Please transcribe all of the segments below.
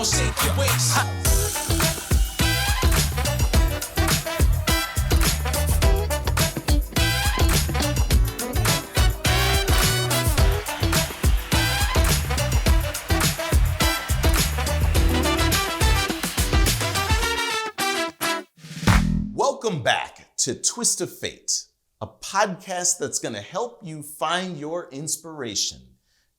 on, shake your waist. Welcome back to Twist of Fate, a podcast that's going to help you find your inspiration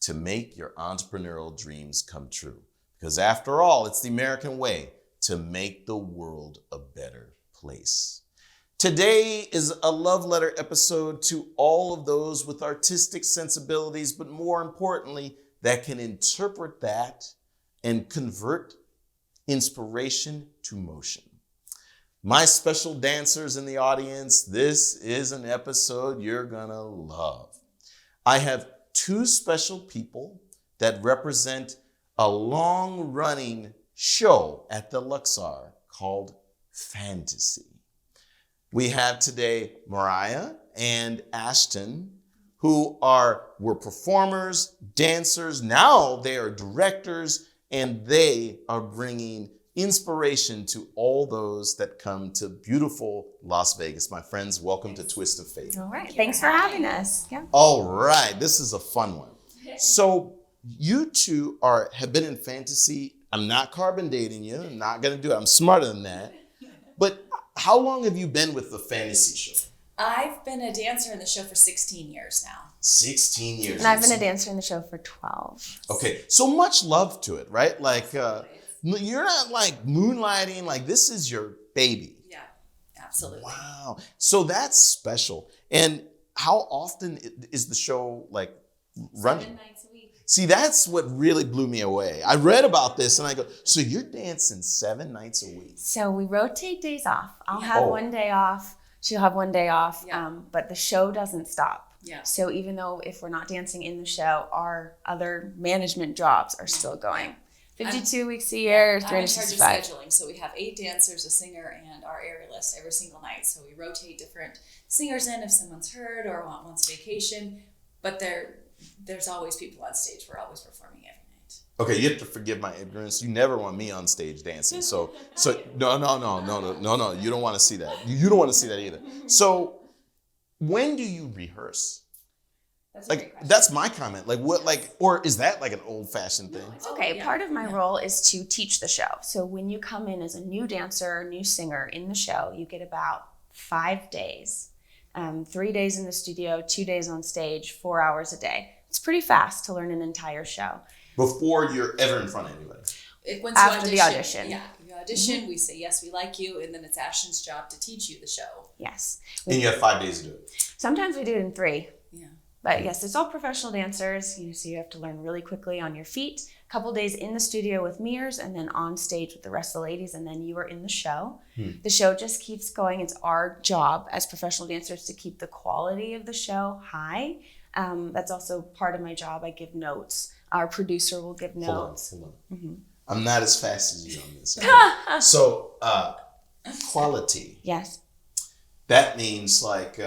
to make your entrepreneurial dreams come true. Because after all, it's the American way to make the world a better place. Today is a love letter episode to all of those with artistic sensibilities, but more importantly, that can interpret that and convert inspiration to motion. My special dancers in the audience, this is an episode you're gonna love. I have two special people that represent a long-running show at the Luxor called Fantasy. We have today Mariah and Ashton, who were performers, dancers. Now they are directors, and they are bringing inspiration to all those that come to beautiful Las Vegas. My friends, welcome to Twist of Fate. All right, thanks for having us. Yeah. All right, this is a fun one. So you two have been in Fantasy. I'm not carbon dating you. I'm not gonna do it. I'm smarter than that. But how long have you been with the Fantasy show? I've been a dancer in the show for 16 years now. 16 years. And I've been a dancer in the show for 12. Okay, so much love to it, right? Like, you're not like moonlighting, like this is your baby. Yeah, absolutely. Wow. So that's special. And how often is the show like running? 7 nights a week. See, that's what really blew me away. I read about this and I go, so you're dancing 7 nights a week? So we rotate days off. I'll have one day off. She'll have one day off. Yeah. But the show doesn't stop. Yeah. So even though if we're not dancing in the show, our other management jobs are still going. 52 weeks a year, I'm in charge of 365. scheduling, so we have 8 dancers, a singer, and our aerialist every single night. So we rotate different singers in if someone's hurt or wants vacation. But there's always people on stage. We're always performing every night. Okay, you have to forgive my ignorance. You never want me on stage dancing. So no. You don't want to see that. You don't want to see that either. So when do you rehearse? That's a Like, great question. that's my comment. Like, what, like, or is that like an old-fashioned thing? It's okay. Yeah. Part of my role is to teach the show. So when you come in as a new dancer, new singer in the show, you get about 5 days. 3 days in the studio, 2 days on stage, 4 hours a day. It's pretty fast to learn an entire show. Before you're ever in front of anybody. Once After you the audition. Yeah, you audition, we say, yes, we like you, and then it's Ashton's job to teach you the show. Yes. And you have 5 days to do it. Sometimes we do it in 3. Yeah. But yes, it's all professional dancers, so you have to learn really quickly on your feet. A couple days in the studio with mirrors, and then on stage with the rest of the ladies, and then you are in the show. The show just keeps going. It's our job as professional dancers to keep the quality of the show high. That's also part of my job. I give notes. Our producer will give notes. Hold on. Mm-hmm. I'm not as fast as you on this. So, quality. Yes. That means like,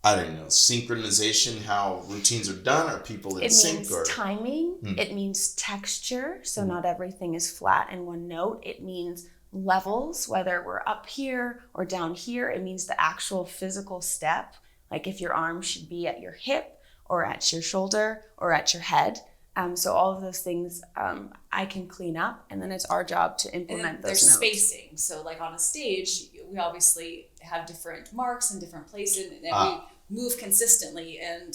I don't know, synchronization, how routines are done, or people in It sync? means Or timing. It means texture. So not everything is flat in one note. It means levels, whether we're up here or down here. It means the actual physical step. Like if your arm should be at your hip or at your shoulder or at your head. So all of those things I can clean up, and then it's our job to implement those There's notes. spacing. So like on a stage, we obviously have different marks in different places, and we move consistently, and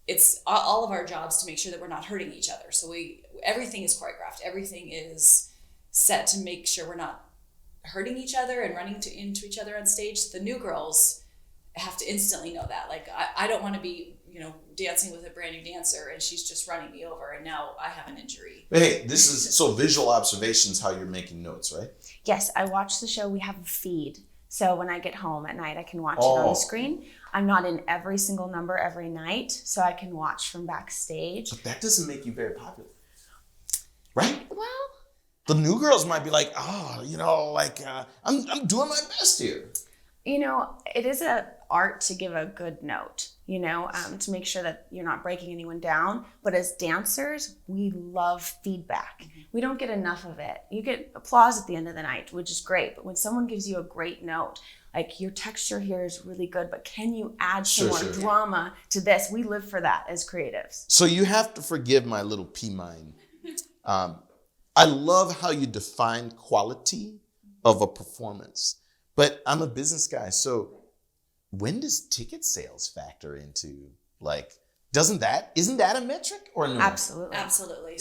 it's all of our jobs to make sure that we're not hurting each other. So everything is choreographed. Everything is set to make sure we're not hurting each other and running into each other on stage. The new girls have to instantly know that. Like I don't want to be, dancing with a brand new dancer and she's just running me over and now I have an injury. hey, this is so visual observations how you're making notes, right? Yes, I watch the show. We have a feed. So when I get home at night, I can watch it on the screen. I'm not in every single number every night, so I can watch from backstage. But that doesn't make you very popular, right? Well, The new girls might be like, I'm doing my best here. It is an art to give a good note, to make sure that you're not breaking anyone down. But as dancers, we love feedback. Mm-hmm. We don't get enough of it. You get applause at the end of the night, which is great. But when someone gives you a great note, like your texture here is really good, but can you add some more drama to this? We live for that as creatives. So you have to forgive my little pea mind. I love how you define quality of a performance. But I'm a business guy, so when does ticket sales factor into, isn't that a metric or no? Absolutely.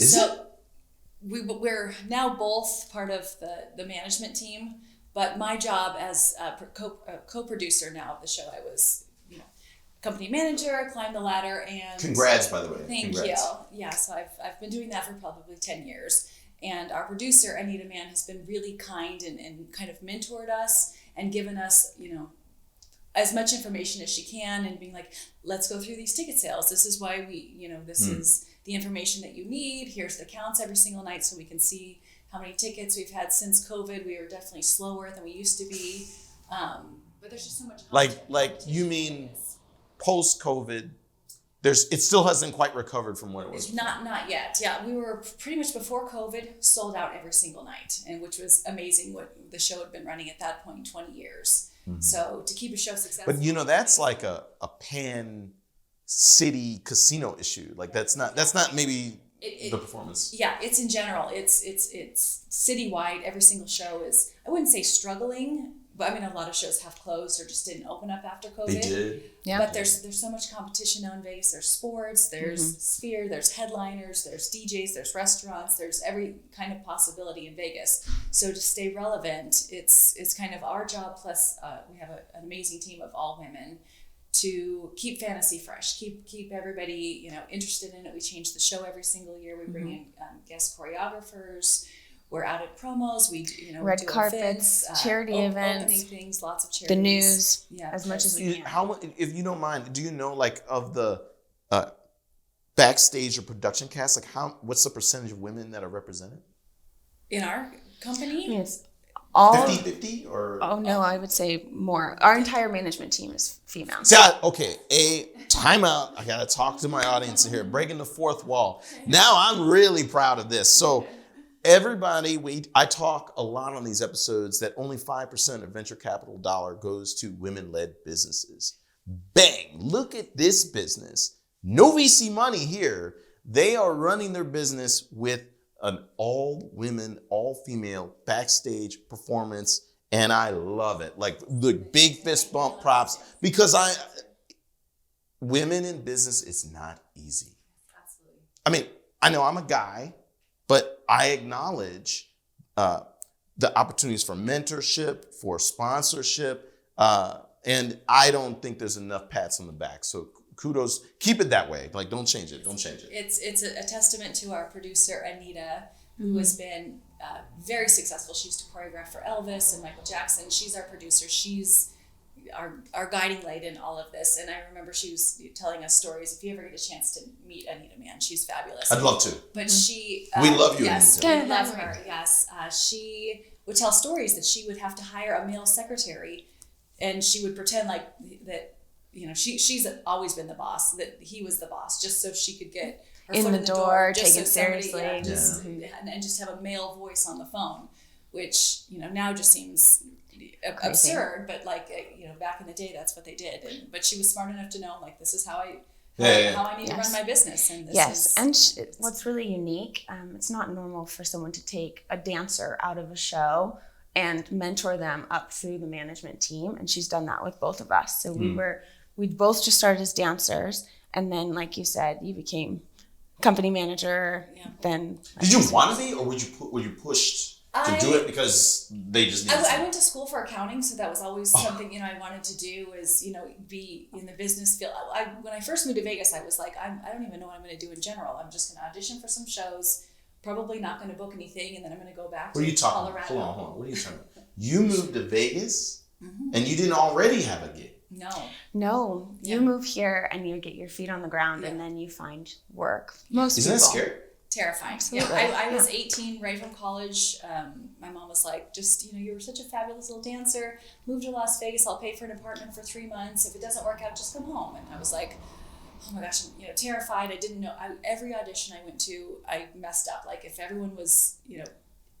We're now both part of the management team, but my job as a co-producer now of the show, I was, company manager, climbed the ladder, and congrats, by the way. Thank you. Yeah, so I've been doing that for probably 10 years. And our producer, Anita Mann, has been really kind and kind of mentored us and given us, as much information as she can, and being like, let's go through these ticket sales. This is why this is the information that you need. Here's the counts every single night so we can see how many tickets we've had since COVID. We are definitely slower than we used to be. But there's just so much. Like you mean post-COVID, it still hasn't quite recovered from what it was. Not yet. Yeah, we were pretty much before COVID sold out every single night, and which was amazing. What the show had been running at that point 20 years. Mm-hmm. So to keep a show successful. But that's like a pan city casino issue. Like that's not maybe the performance. Yeah, it's in general. It's citywide. Every single show is, I wouldn't say struggling, but I mean, a lot of shows have closed or just didn't open up after COVID. They did. Yeah. But there's so much competition now in Vegas. There's sports, there's Sphere, there's headliners, there's DJs, there's restaurants, there's every kind of possibility in Vegas. So to stay relevant, it's kind of our job. Plus, we have an amazing team of all women to keep fantasy fresh, keep everybody interested in it. We change the show every single year. We bring in guest choreographers. We're out at promos. We do, red do carpets, events, charity events, opening things, lots of charities. The news, as much as we can. How, if you don't mind, do you know of the backstage or production cast? What's the percentage of women that are represented in our company? Yes, all 50-50 or? Oh no, I would say more. Our entire management team is female. Time out. I gotta talk to my audience here, breaking the fourth wall. Now I'm really proud of this. So. Everybody, I talk a lot on these episodes that only 5% of venture capital dollar goes to women-led businesses. Bang, look at this business. No VC money here. They are running their business with an all-women, all-female backstage performance, and I love it. Like the big fist bump props, because women in business, it's not easy. Absolutely. I mean, I know I'm a guy, but I acknowledge the opportunities for mentorship, for sponsorship, and I don't think there's enough pats on the back. So kudos, keep it that way. Don't change it. Don't change it. It's a testament to our producer Anita, who has been very successful. She used to choreograph for Elvis and Michael Jackson. She's our producer. She's our guiding light in all of this. And I remember she was telling us stories. If you ever get a chance to meet Anita Mann, she's fabulous. I'd love to. But she... we love you, yes, Anita. We love her, yes. She would tell stories that she would have to hire a male secretary, and she would pretend like that, she's always been the boss, that he was the boss, just so she could get her in foot the door, just taken so somebody, seriously. and just have a male voice on the phone, which, now just seems... absurd, but back in the day, that's what they did. But she was smart enough to know, this is how I need to run my business. And what's really unique, it's not normal for someone to take a dancer out of a show and mentor them up through the management team, and she's done that with both of us. So we both just started as dancers, and then, like you said, you became company manager. Yeah. Then did you want to be, or were you pushed to do it because they just needed I went to school for accounting, so that was always something I wanted to do, was be in the business field. When I first moved to Vegas, I was like, I don't even know what I'm going to do in general. I'm just going to audition for some shows, probably not going to book anything, and then I'm going to go back to Colorado. Hold on. What are you talking about? You moved to Vegas, and you didn't already have a gig. No. You move here and you get your feet on the ground, and then you find work. Most Isn't people. that scary? Terrifying. Absolutely. Yeah, I was 18, right from college. My mom was like, just, you were such a fabulous little dancer. Move to Las Vegas. I'll pay for an apartment for 3 months. If it doesn't work out, just come home. And I was like, oh my gosh, I'm, terrified. I didn't know. Every audition I went to, I messed up. Like if everyone was,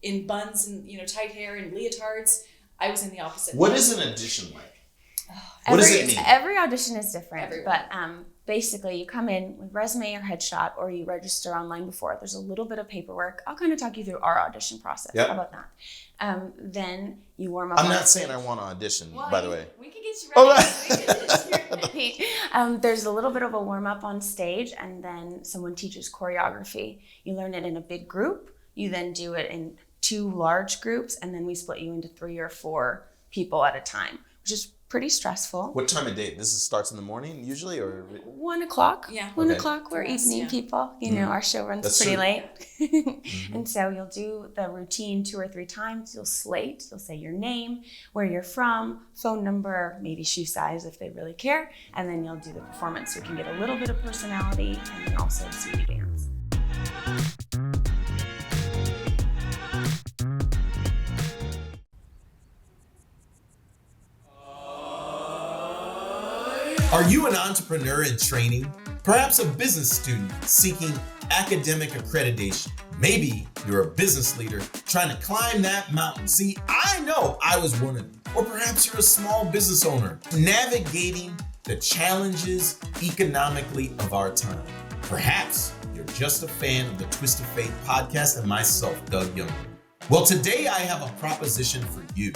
in buns and, tight hair and leotards, I was in the opposite. What is an audition like? What does it mean? Every audition is different, Everyone. but basically you come in with resume or headshot, or you register online before. There's a little bit of paperwork. I'll kind of talk you through our audition process. Yep. How about that? Then you warm up. I'm on not stage. saying I want to audition, by the way. We can get you Oh, ready. There's a little bit of a warm up on stage, and then someone teaches choreography. You learn it in a big group. You then do it in 2 large groups, and then we split you into 3 or 4 people at a time, which is pretty stressful. What time of day? This starts in the morning usually, or 1 o'clock. Yeah. 1 Okay. o'clock. We're Yes, evening yeah. people. Our show runs That's pretty true. late. And so you'll do the routine 2 or 3 times. You'll slate. You'll say your name, where you're from, phone number, maybe shoe size if they really care. And then you'll do the performance so you can get a little bit of personality and then also see you dance. Are you an entrepreneur in training? Perhaps a business student seeking academic accreditation? Maybe you're a business leader trying to climb that mountain. See, I know I was one of them. Or perhaps you're a small business owner navigating the challenges economically of our time. Perhaps you're just a fan of the Twist of Fate podcast and myself, Doug Young. Well, today I have a proposition for you.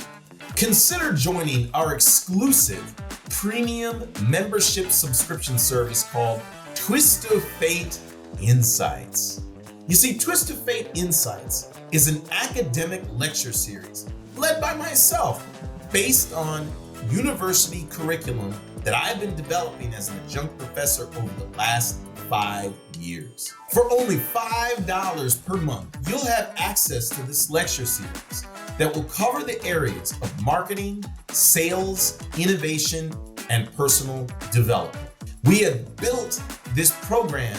Consider joining our exclusive premium membership subscription service called Twist of Fate Insights. You see, Twist of Fate Insights is an academic lecture series led by myself based on university curriculum that I've been developing as an adjunct professor over the last 5 years. For only $5 per month, you'll have access to this lecture series that will cover the areas of marketing, sales, innovation, and personal development. We have built this program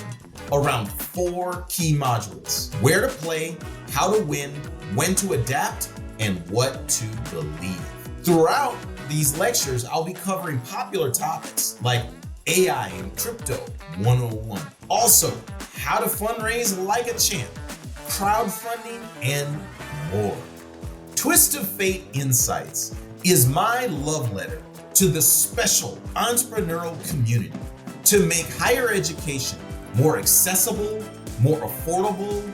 around 4 key modules: where to play, how to win, when to adapt, and what to believe. Throughout these lectures, I'll be covering popular topics like AI and crypto 101. Also, how to fundraise like a champ, crowdfunding, and more. Twist of Fate Insights is my love letter to the special entrepreneurial community to make higher education more accessible, more affordable,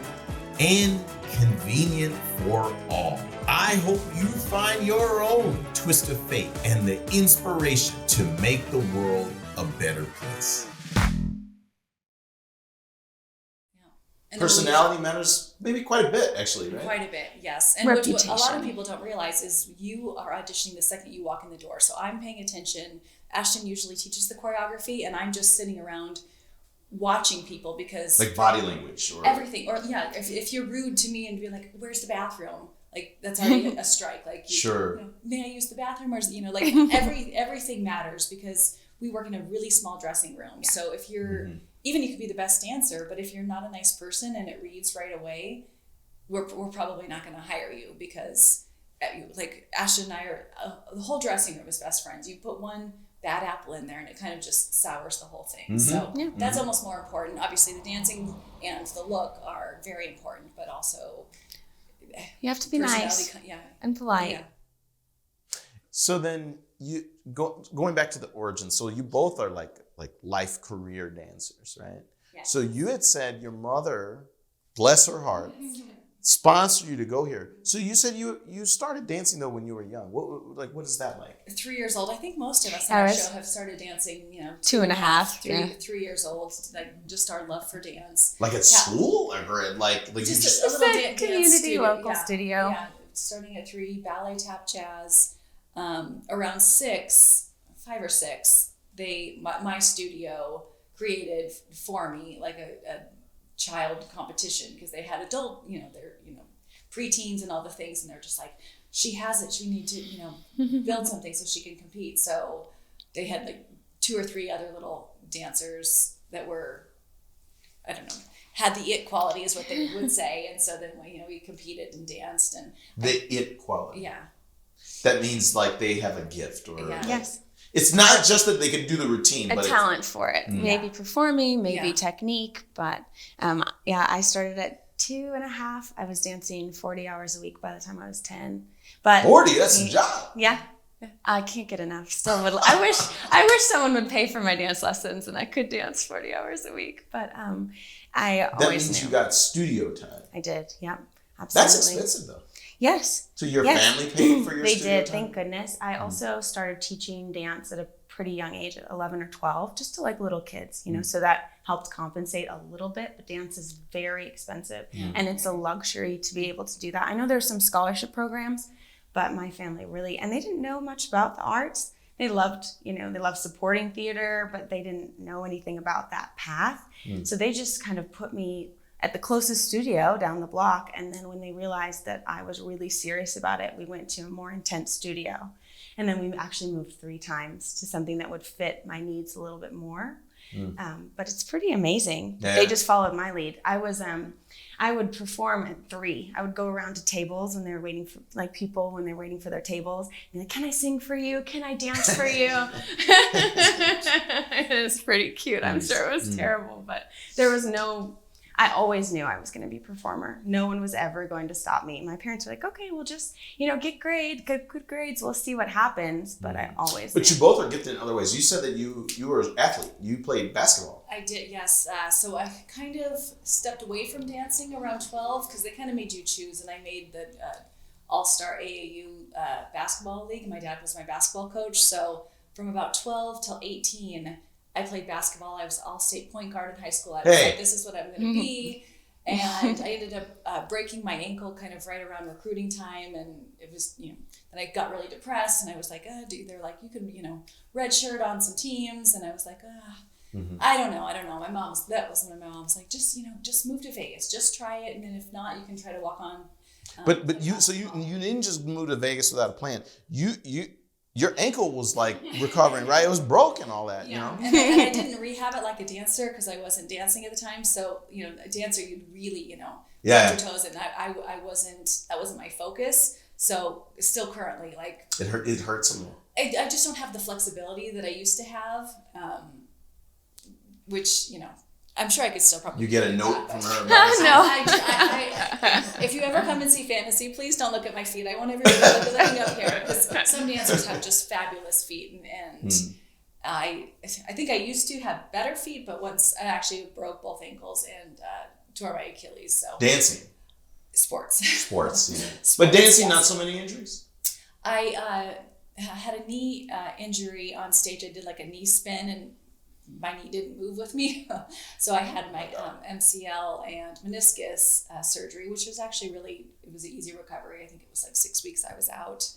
and convenient for all. I hope you find your own twist of fate and the inspiration to make the world a better place. And Personality matters maybe quite a bit, actually, right? Quite a bit, yes. And what a lot Reputation. of people don't realize is you are auditioning the second you walk in the door. So I'm paying attention. Ashton usually teaches the choreography, and I'm just sitting around watching people because Like body language or everything. Or yeah, if you're rude to me and be like, "Where's the bathroom?" Like that's already a strike. Like Sure. may I use the bathroom? Or like everything matters because we work in a really small dressing room. Yeah. So if you're even you could be the best dancer, but if you're not a nice person and it reads right away, we're probably not going to hire you because like Ashton and I are the whole dressing room is best friends. You put one bad apple in there and it kind of just sours the whole thing. So Yeah. that's almost more important. Obviously the dancing and the look are very important, but also You have to be nice personality, yeah. and polite. Yeah. So then going back to the origin, so you both are like life career dancers, right? Yeah. So you had said your mother, bless her heart, sponsored you to go here. So you said you started dancing though when you were young. What is that like? 3 years old. I think most of us on I our was show have started dancing, 2.5, three, yeah. 3 years old, like just our love for dance. Like at school or like you Just just a little Just a dance community studio. local studio. Yeah, starting at 3, ballet, tap, jazz. Around 5 or 6, my studio created for me like a child competition because they had adult, they're preteens and all the things, and they're just like, she has it, she need to build something so she can compete. So they had like 2 or 3 other little dancers that were, I don't know, had the it quality is what they would say. And so then we competed and danced and The it quality. yeah. That means like they have a gift or Yeah. Yes. it's not just that they can do the routine, A but talent for it. Maybe performing, maybe Yeah. technique. But I started at 2.5. I was dancing 40 hours a week by the time I was 10. But 40, that's a job. Yeah. I can't get enough. Still would. I wish someone would pay for my dance lessons and I could dance 40 hours a week. But I That always means knew. you got studio time. I did. Yeah. Absolutely. That's expensive though. Yes. So your Yes. family paid for your They studio did, time? thank goodness. I also started teaching dance at a pretty young age, at 11 or 12, just to like little kids, so that helped compensate a little bit, but dance is very expensive and it's a luxury to be able to do that. I know there's some scholarship programs, but my family really, and they didn't know much about the arts. They loved supporting theater, but they didn't know anything about that path. So they just kind of put me at the closest studio down the block. And then when they realized that I was really serious about it, we went to a more intense studio. And then we actually moved 3 times to something that would fit my needs a little bit more. But it's pretty amazing. Yeah. They just followed my lead. I would perform at 3. I would go around to tables when they were waiting for, like people when they're waiting for their tables. And like, can I sing for you? Can I dance for you? It was pretty cute. I'm sure it was terrible, but there was I always knew I was going to be a performer. No one was ever going to stop me. My parents were like, okay, we'll just, get good grades. We'll see what happens. But I always But knew. you both are gifted in other ways. You said that you were an athlete. You played basketball. I did, yes. So I kind of stepped away from dancing around 12 because they kind of made you choose, and I made the All-Star AAU basketball league. My dad was my basketball coach. So from about 12 till 18, I played basketball. I was all-state point guard in high school. I was like, this is what I'm going to be. And I ended up breaking my ankle kind of right around recruiting time. And it was, and I got really depressed. And I was like, they're like, you can, redshirt on some teams. And I was like, I don't know. That was one of my mom's like, just move to Vegas. Just try it. And then if not, you can try to walk on. But you didn't just move to Vegas without a plan. Your ankle was like recovering, right? It was broken, all that, And I didn't rehab it like a dancer because I wasn't dancing at the time. So, a dancer, you'd really, touch your toes. And I wasn't, that wasn't my focus. So still currently like. It hurts a little. I just don't have the flexibility that I used to have, which, I'm sure I could still probably. You get a note from her. If you ever come and see Fantasy, please don't look at my feet. I want everybody to look looking up here because some dancers have just fabulous feet, and I think I used to have better feet, but once I actually broke both ankles and tore my Achilles. So dancing, sports, yeah. But dancing, not so many injuries. I had a knee injury on stage. I did like a knee spin and my knee didn't move with me. So I had my MCL and meniscus surgery, which was actually it was an easy recovery. I think it was like 6 weeks I was out.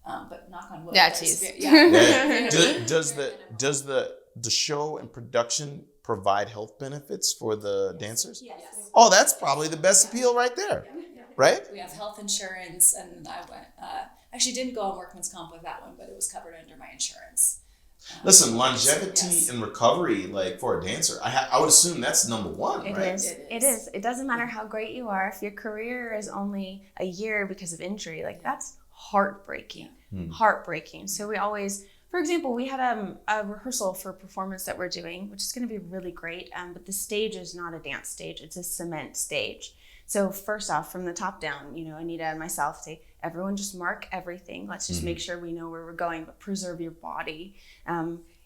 But knock on wood. Yeah, geez. Does the show and production provide health benefits for the dancers? Yes. Oh, that's probably the best appeal right there. Right? We have health insurance, and I went, actually didn't go on workman's comp with that one, but it was covered under my insurance. Listen, longevity and recovery, like for a dancer, I would assume that's number one, It right? It is. It doesn't matter how great you are. If your career is only a year because of injury, like that's heartbreaking. Heartbreaking. So we always, for example, we had a rehearsal for a performance that we're doing, which is going to be really great. But the stage is not a dance stage. It's a cement stage. So first off, from the top down, Anita and myself say, everyone just mark everything. Let's just make sure we know where we're going, but preserve your body.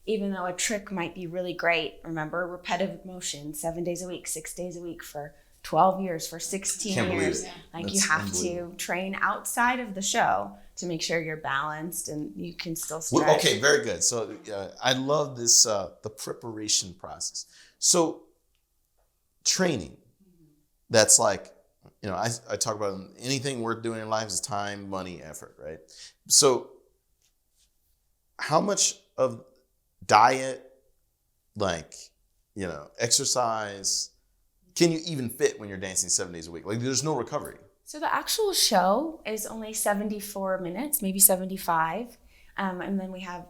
Even though a trick might be really great, remember repetitive motion, 7 days a week, 6 days a week for 12 years, for 16 Can't believe years. it. Like That's you have to train outside of the show to make sure you're balanced and you can still stretch. Well, okay, very good. So I love this, the preparation process. So training, that's like, I talk about anything worth doing in life is time, money, effort, right? So how much of diet, exercise, can you even fit when you're dancing 7 days a week? Like there's no recovery. So the actual show is only 74 minutes, maybe 75. And then we have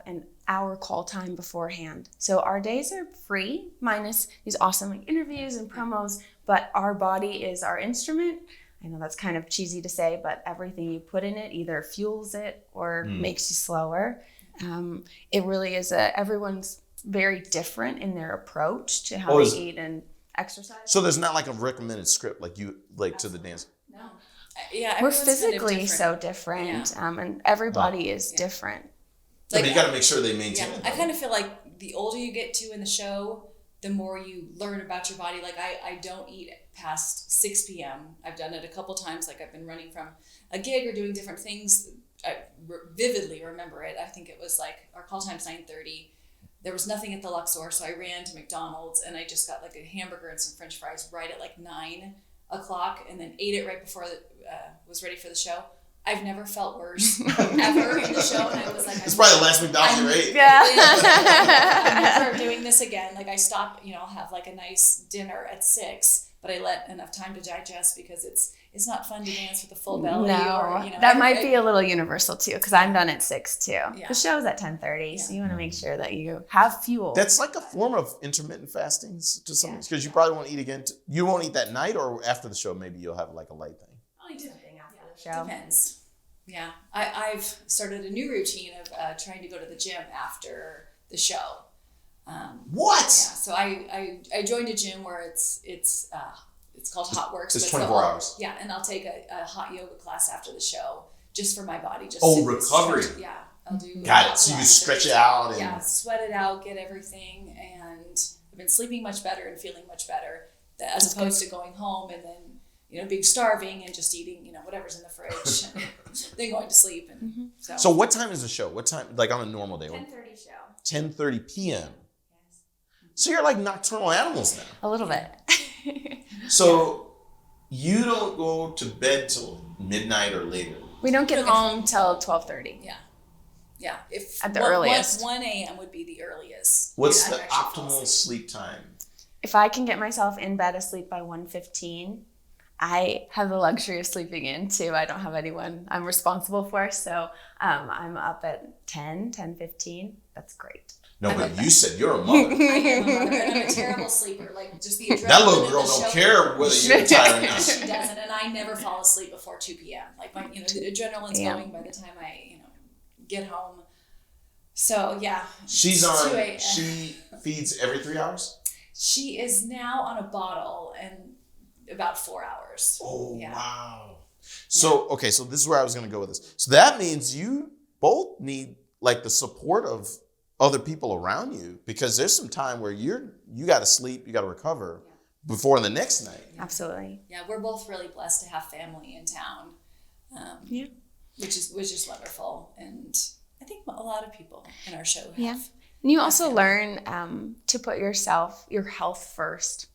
hour call time beforehand. So our days are free, minus these awesome like interviews and promos, but our body is our instrument. I know that's kind of cheesy to say, but everything you put in it either fuels it or makes you slower. It really is everyone's very different in their approach to how they eat and exercise. So there's not like a recommended script like you like to the dance. No. Yeah, we're physically so different, and everybody is different. Like, you got to make sure they maintain it. I kind of feel like the older you get to in the show, the more you learn about your body. Like I don't eat past 6 p.m. I've done it a couple times. Like I've been running from a gig or doing different things. I vividly remember it. I think it was like our call time's 9:30. There was nothing at the Luxor, so I ran to McDonald's and I just got like a hamburger and some French fries right at like 9 o'clock, and then ate it right before was ready for the show. I've never felt worse ever in the show, and I was like, it's probably the last McDonald's you ate. I'm never doing this again. Like I stopped, I'll have like a nice dinner at 6, but I let enough time to digest because it's not fun to dance with a full belly. No, that might be a little universal too, because I'm done at 6 too. Yeah. The show's at 10:30, so you want to make sure that you have fuel. That's like a form of intermittent fasting to some, because you probably won't eat again. You won't eat that night, or after the show, maybe you'll have like a light thing. I do something after the show. Depends. Yeah, I've started a new routine of trying to go to the gym after the show. What? Yeah, so I joined a gym where it's called Hot Works. It's 24 hours. Yeah, and I'll take a hot yoga class after the show just for my body. Just recovery. Yeah, I'll do. Got it. So you stretch it out and sweat it out, get everything, and I've been sleeping much better and feeling much better as opposed to going home and then being starving and just eating whatever's in the fridge, and then going to sleep. And so what time is the show? What time? Like on a normal day? 10:30 show. 10:30 p.m. Yes. So you're like nocturnal animals now. A little bit. So you don't go to bed till midnight or later. We don't get home till 12:30. Yeah. If at the earliest. 1 a.m. would be the earliest. What's the optimal sleep time? If I can get myself in bed asleep by 1:15, I have the luxury of sleeping in too. I don't have anyone I'm responsible for, so I'm up at 10:15. That's great. No, but you said you're a mother. I am a mother, and I'm a terrible sleeper. Like just the adrenaline. That little girl don't care whether you're tired or not. She doesn't, and I never fall asleep before 2 p.m. Like my, the adrenaline's going by the time I, get home. So yeah. She's on. She feeds every 3 hours. She is now on a bottle and about 4 hours. Oh yeah. Wow. So okay, so this is where I was going to go with this. So that means you both need like the support of other people around you, because there's some time where you got to sleep, you got to recover before the next night. Absolutely. Yeah, we're both really blessed to have family in town. Which is wonderful, and I think a lot of people in our show have. Yeah, and you also learn to put your health first.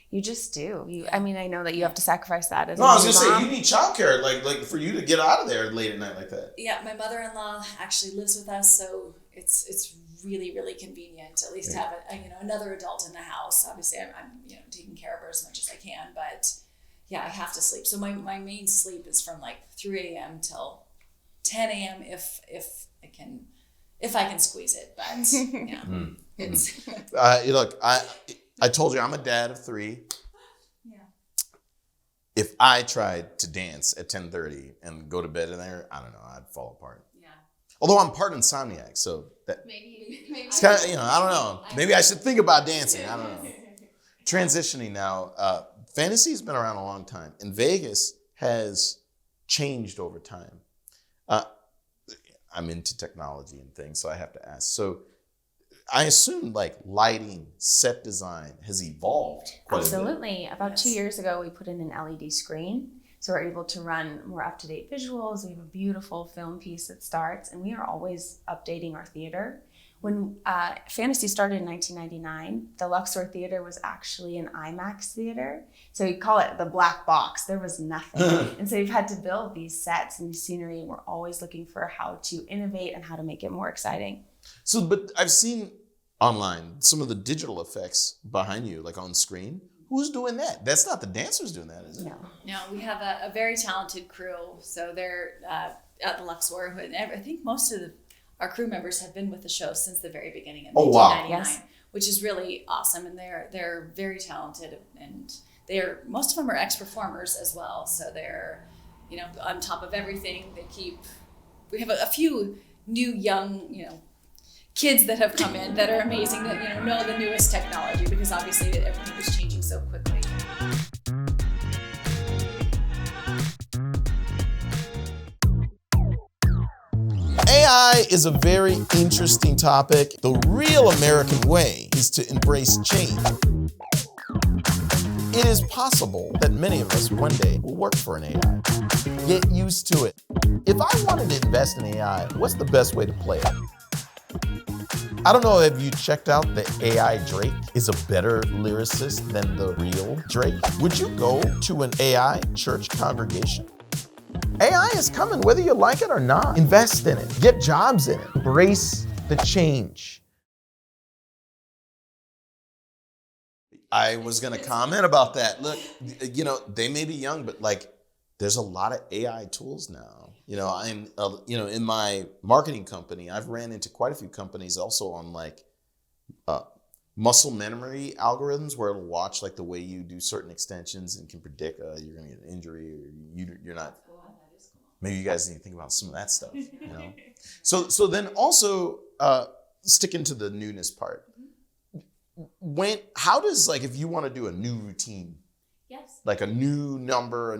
You just do. I mean, I know that you have to sacrifice that as. No, I was gonna say you need childcare, like for you to get out of there late at night like that. Yeah, my mother-in-law actually lives with us, so it's really, really convenient to at least have another adult in the house. Obviously, I'm taking care of her as much as I can, but yeah, I have to sleep. So my main sleep is from like 3 a.m. till 10 a.m. if I can squeeze it. But yeah, it's. Look, I told you I'm a dad of 3. Yeah. If I tried to dance at 10:30 and go to bed in there, I don't know, I'd fall apart. Yeah. Although I'm part insomniac, so that maybe it's kind of I don't know. Maybe I should think about dancing. I don't know. Transitioning now, fantasy's been around a long time, and Vegas has changed over time. I'm into technology and things, so I have to ask. So I assume like lighting, set design has evolved quite Absolutely. a bit. About 2 years ago, we put in an LED screen. So we're able to run more up-to-date visuals. We have a beautiful film piece that starts, and we are always updating our theater. When Fantasy started in 1999, the Luxor Theater was actually an IMAX theater. So we call it the black box. There was nothing. And so we've had to build these sets and scenery, and we're always looking for how to innovate and how to make it more exciting. So, but I've seen online some of the digital effects behind you, like on screen. Who's doing that? That's not the dancers doing that, is it? No, we have a very talented crew. So they're at the Luxor, and I think most of our crew members have been with the show since the very beginning in Oh, wow. 1999, Yes. which is really awesome. And they're very talented, and most of them are ex-performers as well. So they're, on top of everything. We have a few new young, kids that have come in that are amazing, that know the newest technology, because obviously everything is changing so quickly. AI is a very interesting topic. The real American way is to embrace change. It is possible that many of us one day will work for an AI. Get used to it. If I wanted to invest in AI, what's the best way to play it? I don't know if you checked out the AI Drake is a better lyricist than the real Drake. Would you go to an AI church congregation? AI is coming, whether you like it or not. Invest in it. Get jobs in it. Embrace the change. I was going to comment about that. Look, they may be young, but there's a lot of AI tools now. In my marketing company, I've ran into quite a few companies also on muscle memory algorithms where it'll watch the way you do certain extensions and can predict you're going to get an injury or you're not. Maybe you guys need to think about some of that stuff. So then also sticking to the newness part. How does if you want to do a new routine, Yes. a new number,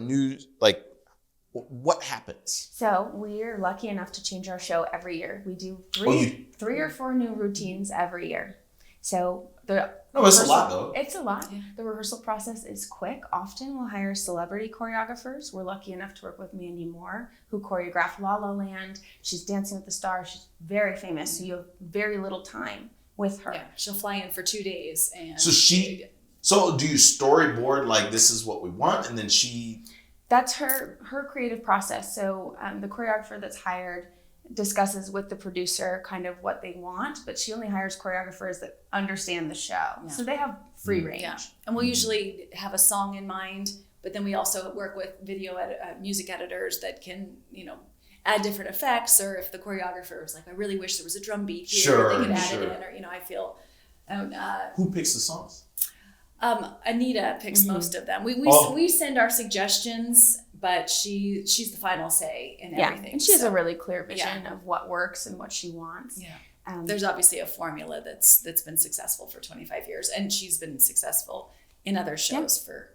what happens? So we're lucky enough to change our show every year. We do three or four new routines every year. So it's a lot though. It's a lot. Yeah. The rehearsal process is quick. Often we'll hire celebrity choreographers. We're lucky enough to work with Mandy Moore, who choreographed La La Land. She's Dancing with the Stars. She's very famous. So you have very little time with her. Yeah, she'll fly in for 2 days, and So do you storyboard this is what we want, and then she? That's her creative process. So the choreographer that's hired discusses with the producer kind of what they want, but she only hires choreographers that understand the show. Yeah. So they have free range. Yeah. And we'll usually have a song in mind, but then we also work with music editors that can, add different effects, or if the choreographer was I really wish there was a drum beat here, they could add it in, or, I feel. Who picks the songs? Anita picks most of them. We send our suggestions, but she's the final say in everything. And she has a really clear vision of what works and what she wants. Yeah. There's obviously a formula that's been successful for 25 years, and she's been successful in other shows for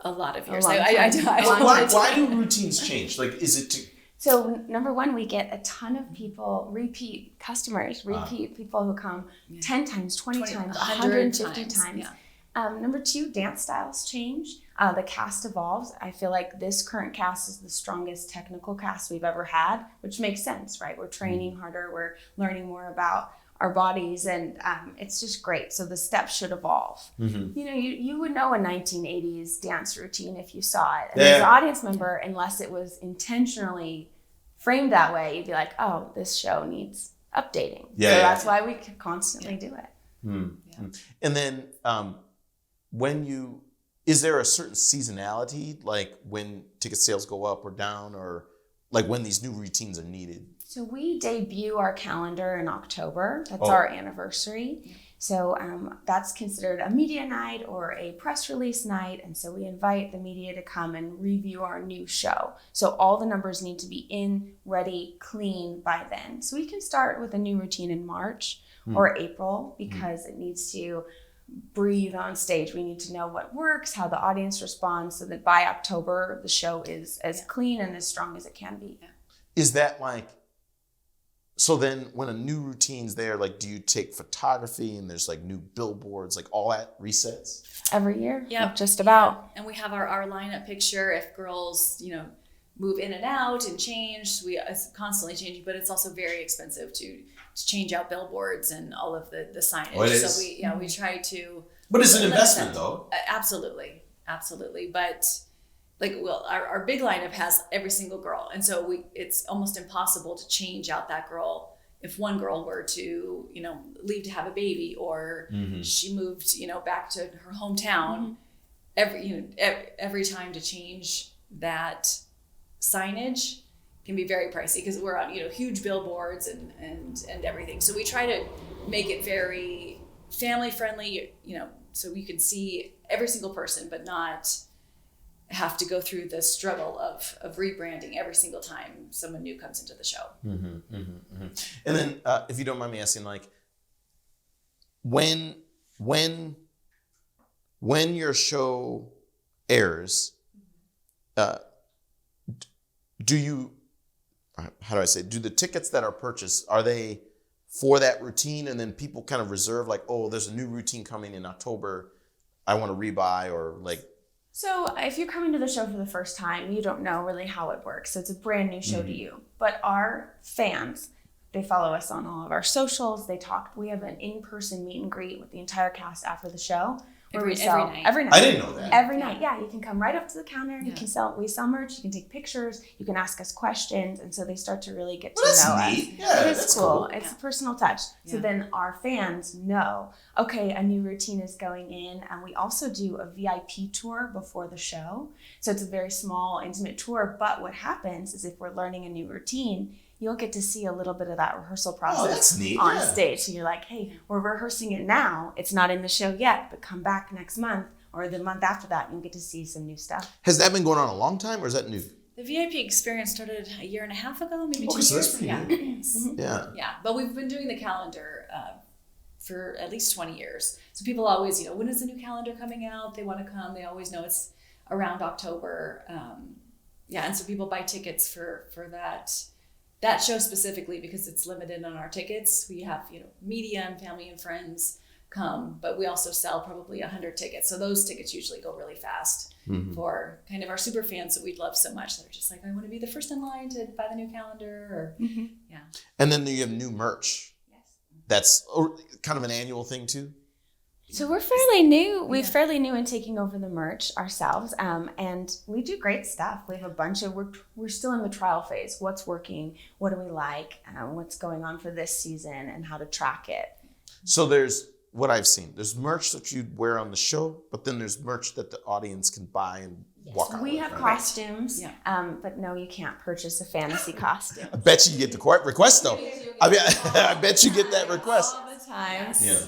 a lot of years. Why do routines change? Is it to? So number one, we get a ton of people, repeat customers, people who come 10 times, 20 times, 150 times. Yeah. Number two, dance styles change. The cast evolves. I feel like this current cast is the strongest technical cast we've ever had, which makes sense, right? We're training harder. We're learning more about our bodies, and it's just great. So the steps should evolve. Mm-hmm. You would know a 1980s dance routine if you saw it. And as an audience member, unless it was intentionally framed that way, you'd be like, oh, this show needs updating. So that's why we constantly do it. Mm. Yeah. And then is there a certain seasonality, when ticket sales go up or down, or when these new routines are needed? So we debut our calendar in October. That's our anniversary. Yeah. So that's considered a media night or a press release night. And so we invite the media to come and review our new show. So all the numbers need to be in, ready, clean by then. So we can start with a new routine in March or April, because it needs to breathe on stage. We need to know what works, how the audience responds, so that by October the show is as clean and as strong as it can be. Yeah. Is that so then when a new routine's there, do you take photography and there's new billboards, all that resets? Every year? Yeah, just about. And we have our lineup picture. If girls, move in and out and change, it's constantly changing, but it's also very expensive to change out billboards and all of the signage. Oh, it is? So we try to. But it's an investment though. Absolutely. But our big lineup has every single girl. And so it's almost impossible to change out that girl if one girl were to, leave to have a baby, or she moved, back to her hometown. Every time to change that signage can be very pricey because we're on, huge billboards and everything. So we try to make it very family friendly, so you can see every single person, but not have to go through the struggle of rebranding every single time someone new comes into the show. And then, if you don't mind me asking, like, when your show airs, do you, how do I say, do the tickets that are purchased, are they for that routine, and then people kind of reserve, like, oh, there's a new routine coming in October, I want to rebuy, or like? So if you're coming to the show for the first time, you don't know really how it works. So it's a brand new show to you. But our fans, they follow us on all of our socials. They talk. We have an in-person meet and greet with the entire cast after the show. Every night. Every night. I didn't know that. Every night, yeah. You can come right up to the counter. You can sell. We sell merch. You can take pictures. You can ask us questions, and so they start to really get to know us. Yeah, it is that's cool. It's a personal touch. So Yeah. then our fans know, okay, a new routine is going in, and we also do a VIP tour before the show. So it's a very small, intimate tour. But what happens is if we're learning a new routine, you'll get to see a little bit of that rehearsal process that's neat. on Yeah. stage. So you're like, hey, we're rehearsing it now. It's not in the show yet, but come back next month or the month after that, and you'll get to see some new stuff. Has that been going on a long time, or is that new? The VIP experience started a year and a half ago, maybe 2 Okay, so years. that's pretty Yeah. new. Yeah. Yeah, but we've been doing the calendar for at least 20 years. So people always, when is the new calendar coming out? They want to come. They always know it's around October. And so people buy tickets for that show specifically because it's limited on our tickets. We have, media and family and friends come, but we also sell probably 100 tickets. So those tickets usually go really fast for kind of our super fans that we love so much. They're just like, I want to be the first in line to buy the new calendar. Or yeah. And then you have new merch. Yes. That's kind of an annual thing too. So we're fairly new. We're fairly new in taking over the merch ourselves, and we do great stuff. We have a bunch of. We're still in the trial phase. What's working? What do we like? What's going on for this season, and how to track it. So there's what I've seen. There's merch that you wear on the show, but then there's merch that the audience can buy and walk out. We have right? costumes, Yeah. but no, you can't purchase a fantasy costume. I bet you get the request though. I mean, I bet you get that request. All the time. Yeah.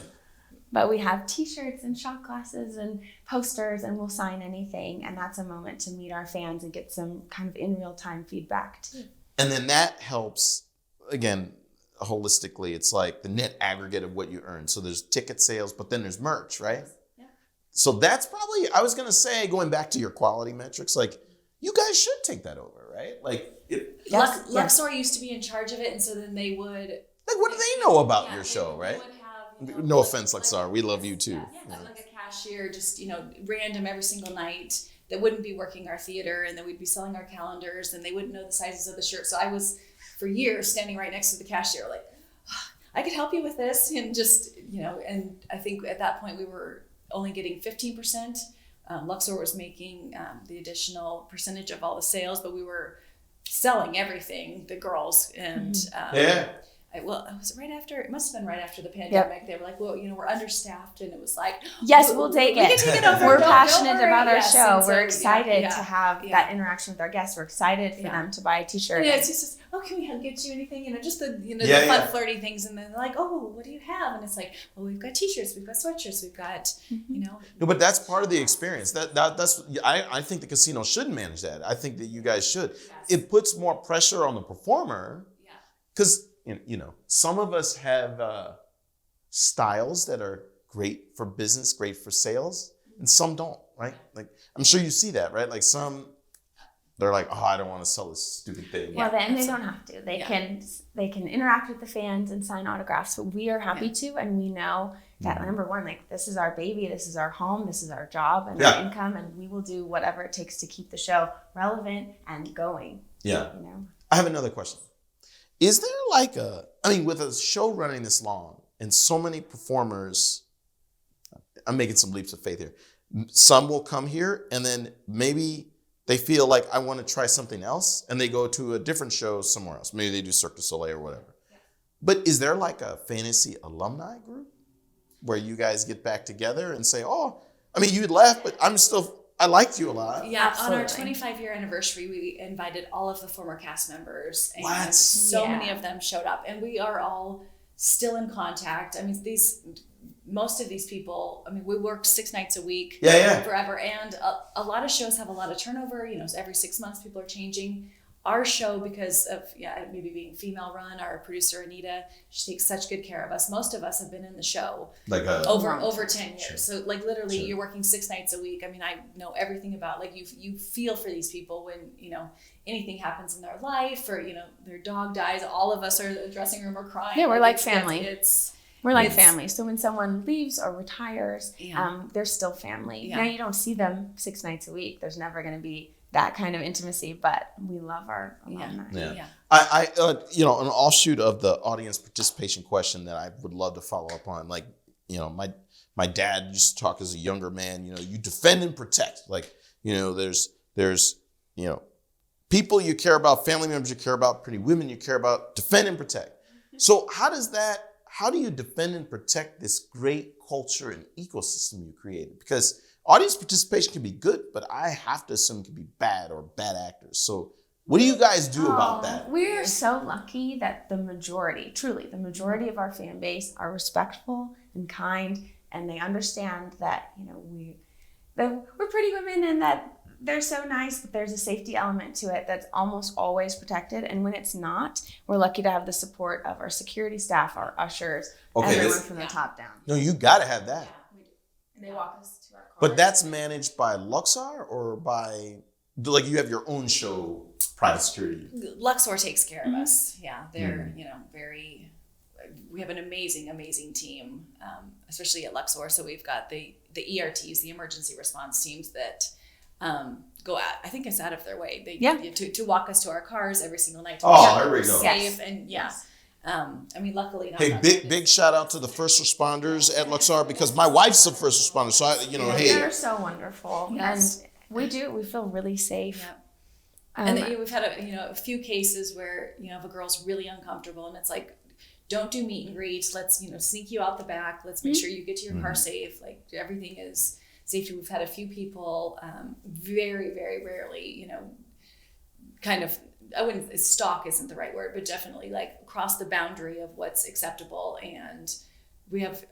But we have T-shirts and shot glasses and posters, and we'll sign anything. And that's a moment to meet our fans and get some kind of in real time feedback too. And then that helps, again, holistically. It's like the net aggregate of what you earn. So there's ticket sales, but then there's merch, right? Yeah. So that's probably, I was going to say, going back to your quality metrics, like you guys should take that over, right? Like, Luxor used to be in charge of it, and so then they would. like what do they know about your show, they right? would have, No offense, Luxor, we love you too. Yeah, like a cashier, just random every single night that wouldn't be working our theater, and then we'd be selling our calendars, and they wouldn't know the sizes of the shirt. So I was for years standing right next to the cashier, like, oh, I could help you with this, and just and I think at that point we were only getting 15%. Luxor was making the additional percentage of all the sales, but we were selling everything, the girls, and was it right after? It must have been right after the pandemic. They were like, well, we're understaffed, and it was like, yes, we'll take it. We can take it over. We're Don't passionate worry. about our Yes, show. and so, We're excited yeah, to have yeah. that interaction with our guests. We're excited for them to buy a T-shirt. Yeah, it's just, can we get you anything? Just the the fun flirty things, and then they're like, oh, what do you have? And it's like, well, we've got T-shirts, we've got sweatshirts, we've got No, but that's part of the experience. That's I think the casino should manage that. I think that you guys should. Yes. It puts more pressure on the performer because some of us have styles that are great for business, great for sales, and some don't, right? Like I'm sure you see that, right? Like some, they're like, oh, I don't want to sell this stupid thing. Well, then they don't have to. They can interact with the fans and sign autographs. But we are happy to, and we know that number one, like this is our baby, this is our home, this is our job and our income, and we will do whatever it takes to keep the show relevant and going. Yeah. I have another question. Is there with a show running this long and so many performers, I'm making some leaps of faith here. Some will come here and then maybe they feel like I want to try something else and they go to a different show somewhere else. Maybe they do Cirque du Soleil or whatever. Yeah. But is there like a fantasy alumni group where you guys get back together and say, you left, but I'm still I liked you a lot. Yeah, Absolutely. on our 25-year anniversary, we invited all of the former cast members, and What? so Yeah. many of them showed up, and we are all still in contact. I mean, most of these people, I mean, we work 6 nights a week forever, and a lot of shows have a lot of turnover. You know, so every 6 months people are changing. Our show, because of maybe being female run, our producer Anita, she takes such good care of us. Most of us have been in the show Like over 10 years. Sure. So like literally Sure. you're working 6 nights a week. I mean, I know everything about, like, you feel for these people when, you know, anything happens in their life, or, you know, their dog dies. All of us are in the dressing room or crying. Yeah, we're like family. We're like It's- family. So when someone leaves or retires, they're still family. Yeah. Now you don't see them 6 nights a week. There's never going to be that kind of intimacy, but we love our alumni. Yeah. I you know, an offshoot of the audience participation question that I would love to follow up on, like, you know, my dad used to talk as a younger man, you know, you defend and protect. Like, you know, there's, you know, people you care about, family members you care about, pretty women you care about, defend and protect. So how do you defend and protect this great culture and ecosystem you created? Because audience participation can be good, but I have to assume it can be bad or bad actors. So what do you guys do about that? We're so lucky that the majority of our fan base are respectful and kind, and they understand that, you know, we're pretty women and that they're so nice, but there's a safety element to it that's almost always protected. And when it's not, we're lucky to have the support of our security staff, our ushers, everyone from the top down. No, you got to have that. Yeah, we do. And they walk us to our cars. But that's managed by Luxor or by, like, you have your own show, private security. Luxor takes care of us. Yeah, they're you know, we have an amazing team, especially at Luxor. So we've got the ERTs, the emergency response teams, that go out. I think it's out of their way. To walk us to our cars every single night. To Oh, there we go. Safe and I mean, luckily. Hey, big shout out to the first responders at Luxor, because my wife's a first responder. So they're so wonderful, Yes. and we feel really safe. Yeah. And we've had a few cases where, you know, if a girl's really uncomfortable and it's like, don't do meet and greets. Let's, you know, sneak you out the back. Let's make sure you get to your car safe. Like, everything is safety. We've had a few people very, very rarely, you know, kind of, I wouldn't, stalk isn't the right word, but definitely like cross the boundary of what's acceptable. And we have,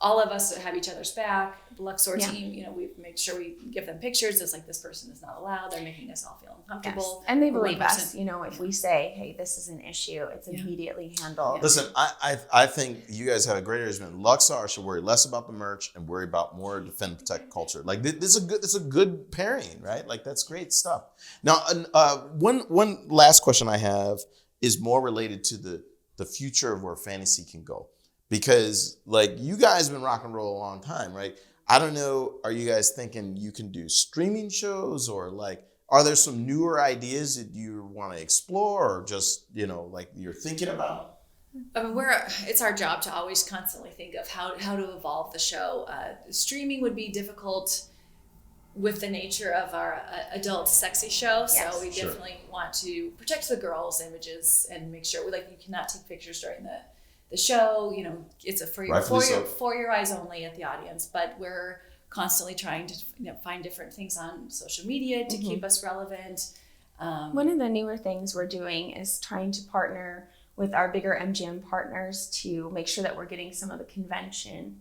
all of us have each other's back. The Luxor team, you know, we make sure we give them pictures. It's like, this person is not allowed. They're making us all feel uncomfortable. Yes. And they believe us. You know, if we say, hey, this is an issue, it's immediately handled. Listen, I think you guys have a great arrangement. Luxor should worry less about the merch and worry about more defend and protect culture. Like, this is a good pairing, right? Like, that's great stuff. Now, one last question I have is more related to the future of where fantasy can go. Because, like, you guys have been rock and roll a long time, right? I don't know, are you guys thinking you can do streaming shows, or, like, are there some newer ideas that you want to explore, or just, you know, like, you're thinking about? I mean, it's our job to always constantly think of how to evolve the show. Streaming would be difficult with the nature of our adult sexy show. So we definitely want to protect the girls' images and make sure you cannot take pictures during the show. You know, it's for your eyes only at the audience, but we're constantly trying to find different things on social media to keep us relevant. One of the newer things we're doing is trying to partner with our bigger MGM partners to make sure that we're getting some of the convention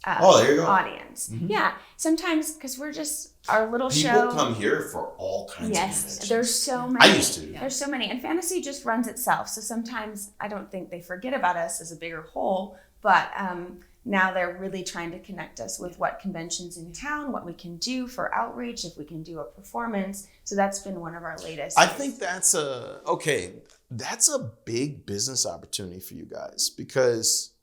there you go. audience. Yeah, sometimes because we're just our little People show. come here for all kinds of Yes, conventions. there's so many. I used to. There's so many, and fantasy just runs itself. So sometimes I don't think they forget about us as a bigger whole, but now they're really trying to connect us with what conventions in town, what we can do for outreach, if we can do a performance. So that's been one of our latest. I think that's a big business opportunity for you guys, because,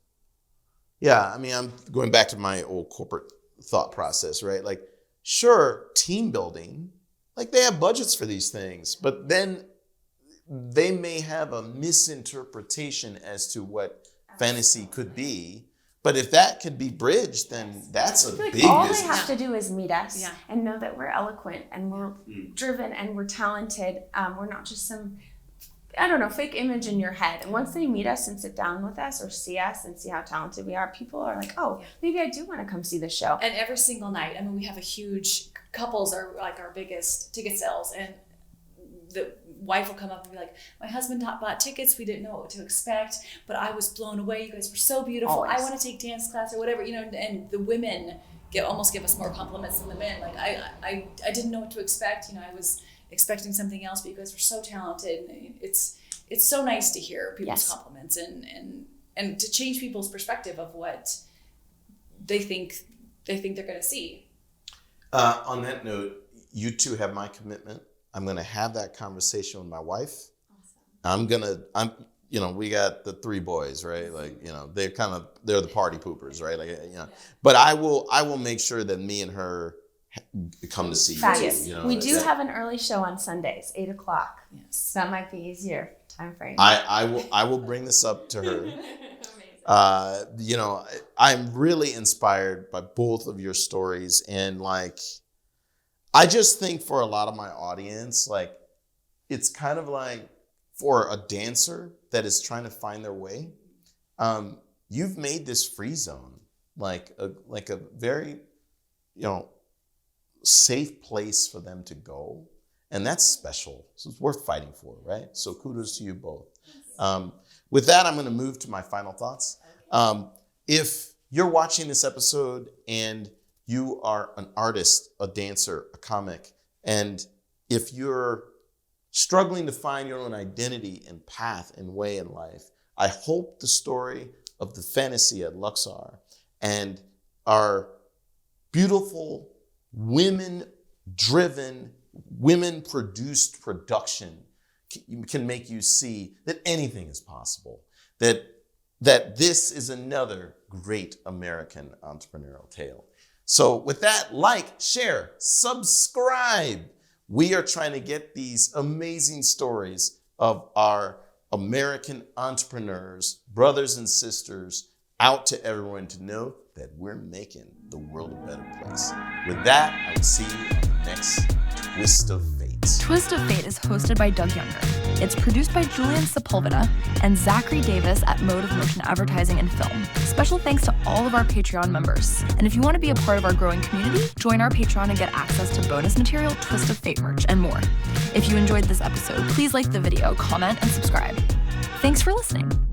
yeah, I mean, I'm going back to my old corporate thought process, right? Like, sure, team building, like, they have budgets for these things, but then they may have a misinterpretation as to what fantasy could be. But if that could be bridged, then that's a big all business. they have to do is meet us and know that we're eloquent and we're driven and we're talented. We're not just some I don't know, fake image in your head. And once they meet us and sit down with us or see us and see how talented we are, people are like, oh, maybe I do want to come see the show. And every single night, I mean, we have a huge, couples are like our biggest ticket sales. And the wife will come up and be like, my husband bought tickets. We didn't know what to expect, but I was blown away. You guys were so beautiful. Always. I want to take dance class or whatever, you know, and the women almost give us more compliments than the men. Like I didn't know what to expect. You know, I was expecting something else, but you guys were so talented. It's so nice to hear people's compliments and to change people's perspective of what they think they're going to see. On that note, you two have my commitment. I'm going to have that conversation with my wife. Awesome. We got the 3 boys, right? Like, you know, they're the party poopers, right? Like, you know, but I will make sure that me and her come to see Fabulous. you. You know, we do have an early show on Sundays, 8:00. Yes. That might be easier time frame. I will bring this up to her. You know, I'm really inspired by both of your stories, and like, I just think for a lot of my audience, like, it's kind of like for a dancer that is trying to find their way, you've made this free zone like a very, you know, safe place for them to go. And that's special. So it's worth fighting for, right? So kudos to you both. With that, I'm going to move to my final thoughts. If you're watching this episode and you are an artist, a dancer, a comic, and if you're struggling to find your own identity and path and way in life, I hope the story of the fantasy at Luxor and our beautiful women-driven, women-produced production can make you see that anything is possible, that this is another great American entrepreneurial tale. So with that, like, share, subscribe. We are trying to get these amazing stories of our American entrepreneurs, brothers and sisters, out to everyone to know that we're making the world a better place. With that, I will see you on the next Twist of Fate. Twist of Fate is hosted by Doug Younger. It's produced by Julian Sepulveda and Zachary Davis at Mode of Motion Advertising and Film. Special thanks to all of our Patreon members. And if you want to be a part of our growing community, join our Patreon and get access to bonus material, Twist of Fate merch, and more. If you enjoyed this episode, please like the video, comment, and subscribe. Thanks for listening.